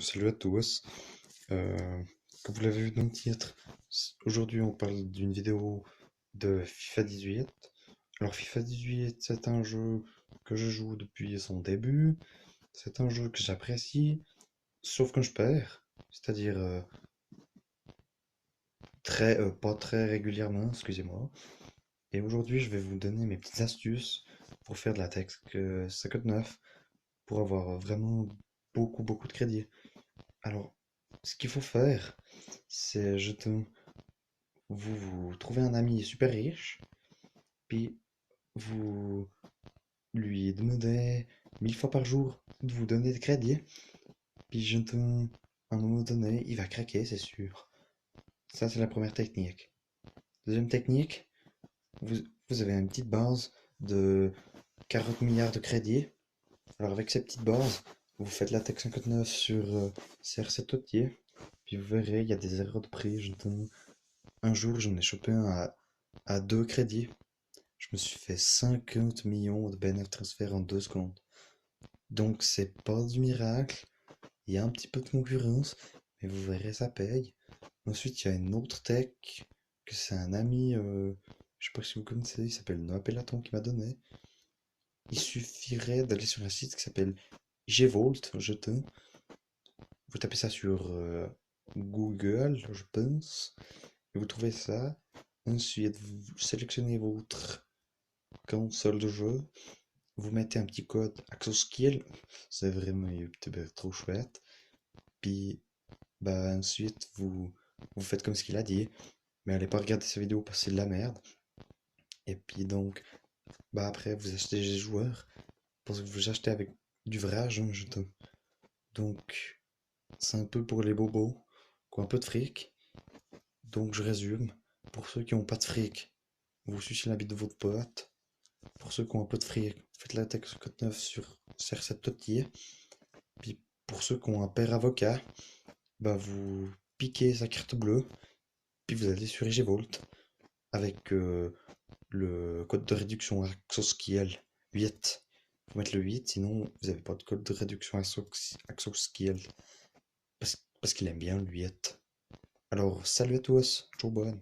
Salut à tous. Euh, Comme vous l'avez vu dans le titre, aujourd'hui on parle d'une vidéo de FIFA 18. Alors FIFA 18, c'est un jeu que je joue depuis son début. C'est un jeu que j'apprécie, sauf quand je perds. C'est-à-dire pas très régulièrement, excusez-moi. Et aujourd'hui, je vais vous donner mes petites astuces pour faire de la tech 59 pour avoir vraiment beaucoup de crédit. Alors, ce qu'il faut faire, c'est vous trouvez un ami super riche, puis vous lui demandez 1000 fois par jour de vous donner des crédits, puis à un moment donné, il va craquer, c'est sûr. Ça, c'est la première technique. Deuxième technique, vous, vous avez une petite base de 40 milliards de crédits. Alors, avec ces petites bases, vous faites la Tech 59 sur CR7 Optier, puis vous verrez, il y a des erreurs de prix. Un jour, j'en ai chopé un à 2 crédits. Je me suis fait 50 millions de BNF transferts en 2 secondes. Donc c'est pas du miracle, il y a un petit peu de concurrence, mais vous verrez, ça paye. Ensuite, il y a une autre tech que c'est un ami, je sais pas si vous connaissez, il s'appelle Noah Pellaton qui m'a donné. Il suffirait d'aller sur un site qui s'appelle Gvolt, vous tapez ça sur Google, je pense, et vous trouvez ça. Ensuite, vous sélectionnez votre console de jeu. Vous mettez un petit code Axoskill, c'est vraiment trop chouette. Puis bah ensuite vous faites comme ce qu'il a dit, mais allez pas regarder sa vidéo parce que c'est de la merde. Et puis donc bah après vous achetez des joueurs parce que vous achetez avec du vrai argent, Donc c'est un peu pour les bobos qui ont un peu de fric. Donc je résume, pour ceux qui ont pas de fric, vous sucez la bite de votre pote. Pour ceux qui ont un peu de fric, faites la texte code 9 sur CR7 Totier. Puis pour ceux qui ont un père avocat, bah vous piquez sa carte bleue, puis vous allez sur Egevolt avec le code de réduction Axoskill 8. Faut mettre le 8, sinon vous n'avez pas de code de réduction Axoskill. Parce qu'il aime bien le 8. Alors, salut à tous, ciao bonne.